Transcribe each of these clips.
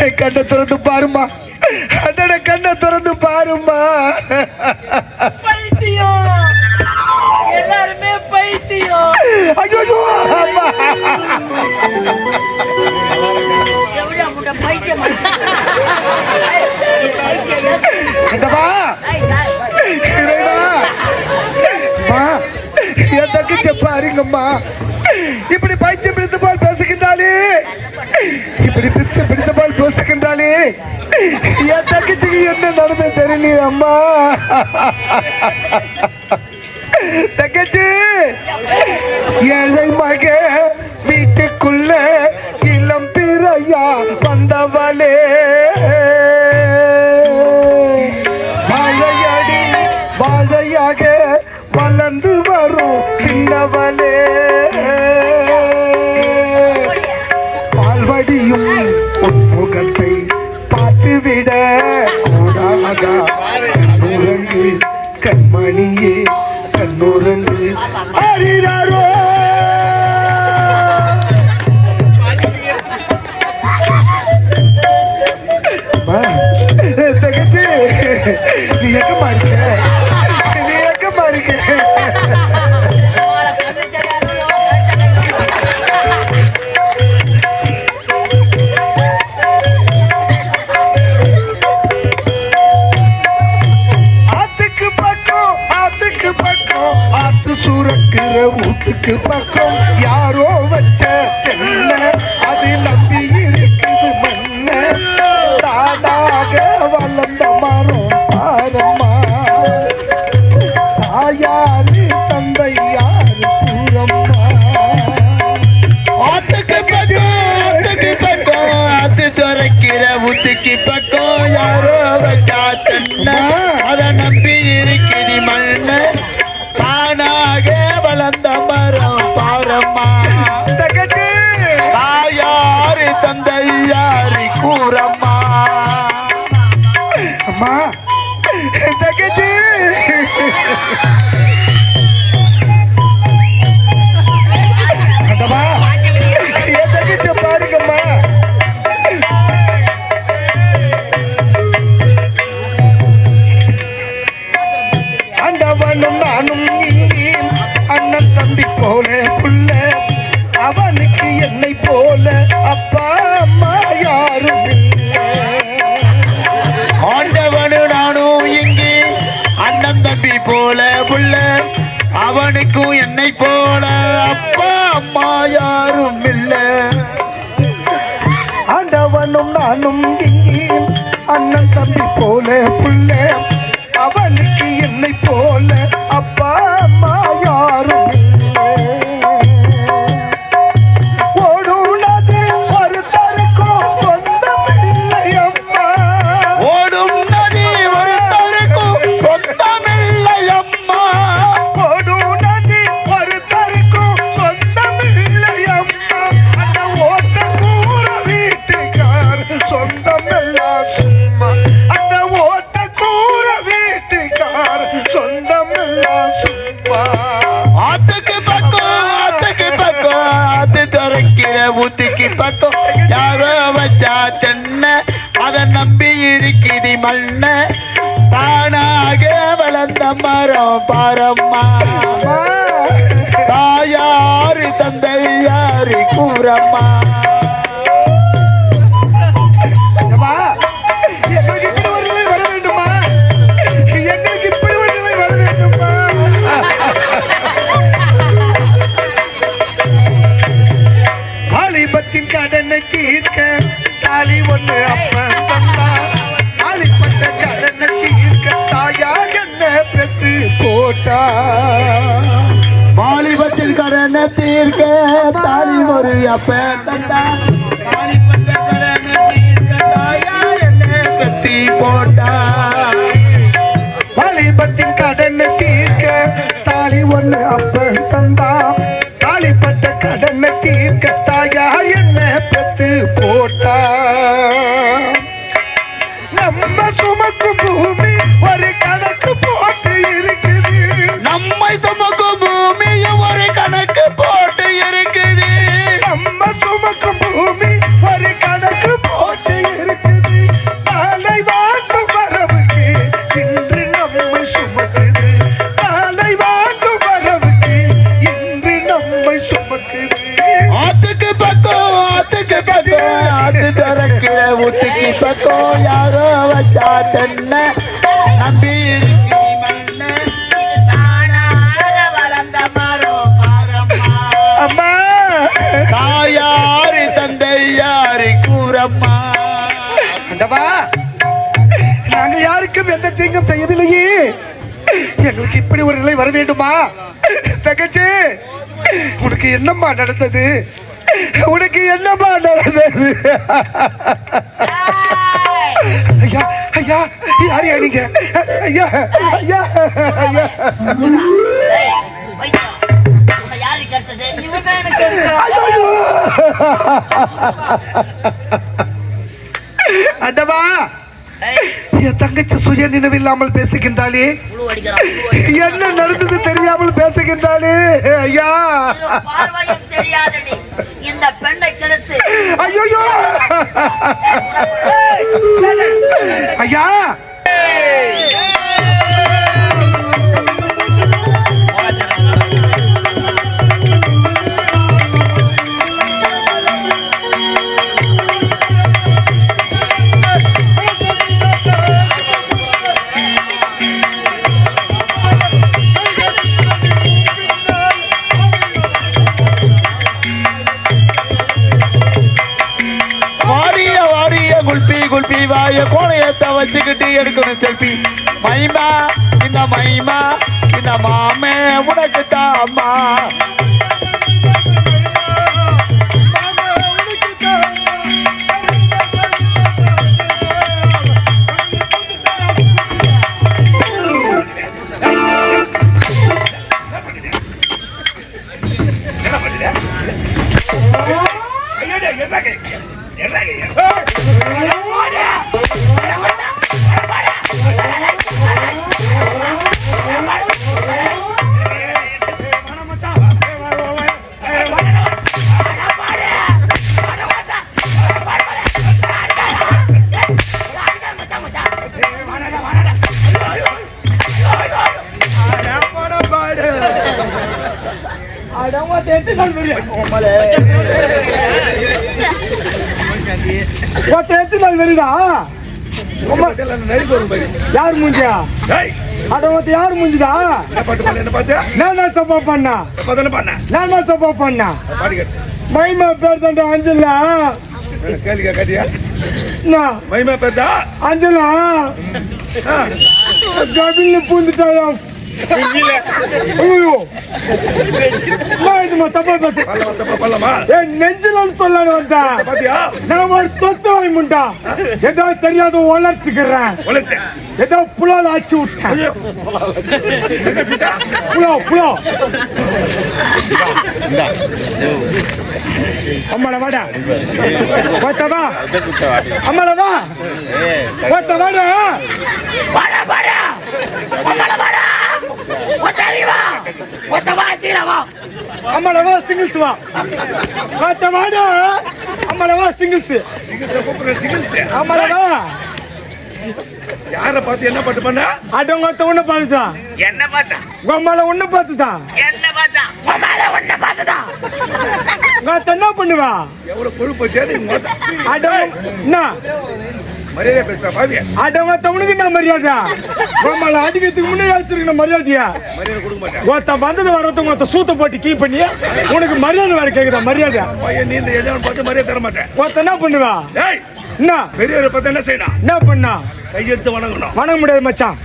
கண்ணை திறந்து பாருமா, அண்ணன கண்ணை திறந்து பாருமா. பைத்தியம், எல்லாருமே பைத்தியம். ஐயோ அம்மா, என் தங்கச்சி பாருங்கம்மா, இப்படி பைத்தியம் பிடித்த போல் பேசுகின்றாளே, இப்படி பிடித்த பிடித்த போல் பேசுகின்றாளே, என் தங்கச்சிக்கு என்ன நடந்தது தெரியலையே அம்மா. தங்கச்சி, ஏழை மக வீட்டுக்குள்ள இளம் பிறையா வந்தவளே, வாழையடி வாழையாக வளர்ந்து வரும் சின்னவளே, பால்வடியும் முகத்தை பார்த்துவிட கூடாதா, கண்ணுரங்கு கண்மணியே கண்ணுரங்கு அறிறாரோ. தங்கச்சி, நீ எங்கம்மா இருக்க, நீ எங்கம்மா இருக்க? ஆத்துக்கு பக்கம் ஆத்துக்கு பக்கம் ஆத்து சுரக்கிற ஊத்துக்கு பக்கம் யாரோ வச்ச தென்ன அது நம்பி இருக்குது மண்ண, தானாக வளர்ந்த மரம் பாரம்மா, தாயாரு தந்தை யாரு கூறம்மா. ஆத்துக்கு பக்கம் ஆத்து துறக்கிற ஊத்துக்கு பக்கம் யாரோ வச்சா தென்ன அதை நம்பி இருக்குது மண்ண, தானாக வளர்ந்த மரம் பாரம்மா, தாயாரு தந்தை யாரு கூறம்மா. அம்மா தங்கச்சி, அந்தம்மா என் தங்கச்சி பாருங்கம்மா. ஆண்டவனும் நானும் இங்கே அண்ணன் தம்பி போல புள்ள, அவனுக்கு என்னை போல அப்பா அம்மா யாரும் இல்லை. ஆண்டவனு நானும் இங்கே அண்ணன் தம்பி போல புள்ள, அவனுக்கும் என்னை போல அப்பா அம்மா யாரும் இல்ல. ஆண்டவனும் நானும் இங்கே அண்ணன் தம்பி போல புள்ள, அவனுக்கு என்னை போல அப்பா அம்மா யாரும் இல்லை. ஓடுனது ஒருத்தருக்கும் சொந்தம் இல்லை அம்மா, ஓடும் நதி ஒருத்தருக்கும் சொந்தமில்லை அம்மா, ஓடுனது ஒருத்தருக்கும் சொந்தம் இல்லை அம்மா, அந்த ஓட்ட கூற வீட்டுக்கார் சொந்தம் எல்லாம் சும்மா, அந்த ஓட்ட கூற வீட்டுக்கார் சொந்தம் எல்லாம் சும்மா. ஆத்துக்கு பக்கம் ஆத்து துறக்கிற ஊத்துக்கு பக்கம் யாரோ வச்சா தென்ன அதை நம்பி இருக்குது மண்ண, தானாக வளர்ந்த மரம் பாரம்மா, தாயாரு தந்தை யாரு கூறம்மா. அம்மா, எங்களுக்கு இப்படி ஒரு நிலை வர வேண்டுமா, எங்களுக்கு இப்படி ஒரு நிலை வர வேண்டுமா. வாலிபத்தின் கடனை தீர்க்க தாலி ஒண்ணு அப்பன் தந்தா, வாலிபத்த கடனை தீர்க்க தாயா என்ன பெத்து போட்டா, வாலிபத்தில் கடனை தீர்க்க தாலி ஒரு அப்பன் தந்தா, வாலிபத்த கடனை தீர்க்க தாயா என்ன பெத்தி போட்டா, வாலிபத்தின் கடனை தீர்க்க தாலி ஒண்ணு அப்பன் தந்தா, தாலிப்பட்ட கடனை தீர்க்க தாயா என்ன பெத்து போட்டா. நம்ம சுமக்கும் பூமி ஒரு கணக்கு போட்டு இருக்குது, நம்மை சுமக்கும் பூமியும் ஒரு கணக்கு போட்டு இருக்குது, நம்ம சுமக்கும் பூமி ஒரு கணக்கு போட்டு இருக்குது. அம்மா. ஆண்டவா, நாங்க யாருக்கும் எந்த தீங்கும் செய்யவில்லையே, எங்களுக்கு இப்படி ஒரு நிலை வர வேண்டுமா? தங்கச்சி, உனக்கு என்னம்மா நடந்தது? உனக்கு என்னம்மா நடந்தது? ஐயா ஐயா, யாரையா நீங்க? ஐயா ஐயா ஐயா, அண்டவா, என் தங்கச்சி சுய நினைவில்லாமல் பேசுகின்றாளே, என்ன நடந்தது தெரியாமல் பேசுகின்றாளே. ஐயா, இந்த பெண்ணை கெடுத்து ஐயோ ஐயா, குல்பி வாய கோணையத்தை வச்சுக்கிட்டு எடுக்கணும் செல்பி. மைமா இந்த மைமா இந்த மாமே உனக்கு தான் அம்மா. யார் மூஞ்சியா? யார் மூஞ்சிதா? தப்பா பண்ணா தப்பா பண்ணா மைமா பேர் தான் அஞ்சலா. மைமா பேர்தா அஞ்சலா கபில் பூந்துட்டாயா? நெஞ்சிலும் சொல்லணும் வந்தா நான் ஒரு தொத்து வாய்முண்டா ஏதோ தெரியாத வளர்த்துக்கிறேன். ஏதோ புலால் ஆச்சு விட்டேன். புலோ அம்மாட வாடா ஓத்தவா அம்மாடவா ஓத்தவாடா அம்மாடவா சிங்கிள்ஸ் வா ஓத்தவாடா அம்மாடவா சிங்கிள்ஸ் அம்மாடவா. யார பார்த்து என்ன பாட்டு பண்ண? அடங்கத்த உன்ன பார்த்துதான். என்ன பார்த்தா? உம்மால உன்ன பார்த்துதான். என்ன பார்த்தா? உம்மால உன்ன பார்த்துதான். என்ன பண்ணுவா? எவ்வளவு கொழுப்பு சேதி என்ன மரியாதை பேசுறா பாவி. அடங்கத்த உனக்கு என்ன மரியாதை? உம்மால அடிக்கிறதுக்கு முன்னாடி வச்சிருக்க மரியாதையா? மரியாதை கொடுக்க மாட்டேன். ஒருத்த வந்தது வரதுக்கு ஒருத்த சூத்த போட்டு கீ பண்ணி உனக்கு மரியாதை வேற கேக்குதா? மரியாதை பையன் நீ இந்த எஜமான் பார்த்து மரியாதை தர மாட்டேன். ஒருத்த என்ன பண்ணுவா? என்ன பெரியவரை பார்த்து என்ன செய்யணும்? என்ன பண்ணா? கையெடுத்து வணங்கணும். வணங்க முடியாது மச்சான்.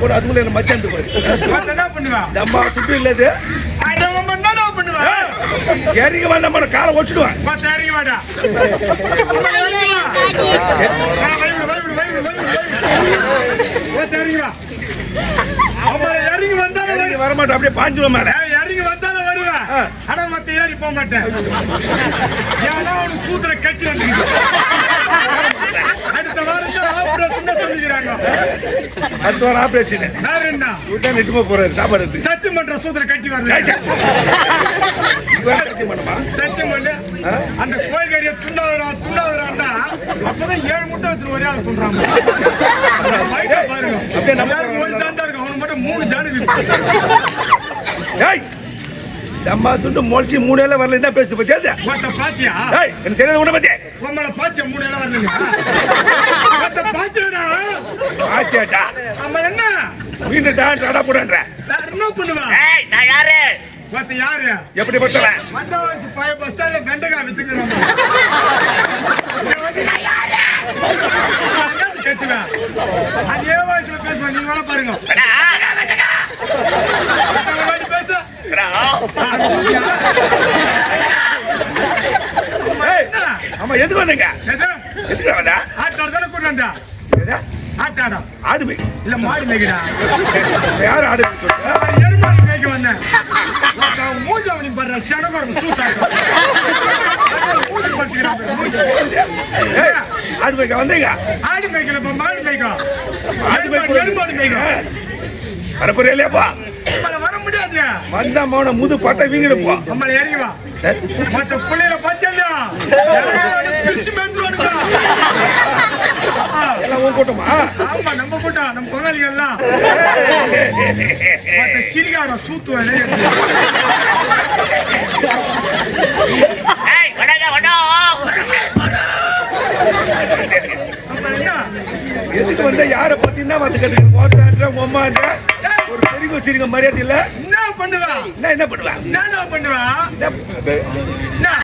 கூட அதுக்குள்ள என்ன மச்சான் என்ன பண்ணுவா? அம்மா துட்டு இல்லது இறங்கி வந்த நம்ம காலை ஒச்சுடுவேன். இறங்கி வாடா இறங்கி வந்தாலும் வரமாட்டோம். அப்படியே பாஞ்சுவோம் மேல. இறங்கி வந்தாலும் வருவேன். ஆனா மத்த ஏறி போக மாட்டேன். ஏன்னா அவனுக்கு சூத்திர கட்டி வந்து அடுத்த வாரம் ஆபரேஷன் சொல்லிக்கிறாங்க. அடுத்த வாரம் ஆபரேஷன் வேற என்ன விட்டா நிட்டுமா போறாரு சாப்பாடு எடுத்து. சத்தியமன்ற சூத்திர கட்டி வரல. சத்தியமன்ற அந்த கோயில்காரிய துண்டாவதுராண்டா அப்பதான் 7 முட்டை வச்சு ஒரே ஆள் துண்டாங்க. பாருங்க அப்படியே நம்ம ஒரு ஜாண்டா இருக்கு. அவனுக்கு மட்டும் 3 ஜானு இருக்கு. அம்மா துண்டு மொழிச்சு 3 ஏல வரல. என்ன பேசு பத்தியா? பாத்தியா? எனக்கு தெரியாது உன்ன பத்தி. உங்கள பாத்தியா 3 ஏல வரல? பாத்தியாடா பாத்தியாடா. அம்மா என்ன வீணடா டடா போடன்ற. என்ன பண்ணுவா? நான் யாரு? மத்த யாரு எப்படிப்பட்டவன் மண்டவாசி பழைய பஸ் ஸ்டாண்ட்ல வெண்டைக்காய் வித்துக்கிறோம் கேட்டுவேன் அதே வயசுல பேசுவேன் நீங்க வேணா பாருங்க பேச ஆமா எதுக்கு வந்தீங்க எதுக்கு வந்தா ஆட்டாட தானே கொண்டு வந்தா ஆட்டாடம் ஆடு மேய் இல்ல மாடு மேய்க்கடா யார் ஆடு எருமாடு மேய்க்க வந்தேன் மூஞ்சி அவனி பாரு சனகரம் சூத்தாங்க மூஞ்சி படுத்துக்கிறான் ஆடு மேய்க்க வந்தீங்க ஆடு மேய்க்கல மாடு மேய்க்கும் ஆடு மேய்க்க எருமாடு மேய்க்கும் வரப்போறியாப்பா நம்மள வர முடியாது வந்தா மௌன முது பட்டை வீங்கிடுப்போம் நம்மள இறங்கி வா மத்த பிள்ளைல பாத்தியா பிரிச்சு மேந்துருவானுங்க எல்லாம் உன் கூட்டமா ஆமா நம்ம கூட்டம் நம்ம பங்காளிகள் எல்லாம் மத்த சிரிகாரம் சூத்துவானே ஏய் வடங்க வடா நம்ம என்ன எதுக்கு வந்தா யாரை பத்தினா வந்து கத்துக்க போட்டான்ற உம்மான்ற ஒரு பெரிய சிரிங்க மரியாதை இல்ல என்ன பண்ணுவா என்ன பண்ணுவேன் என்ன பண்ணுவா என்ன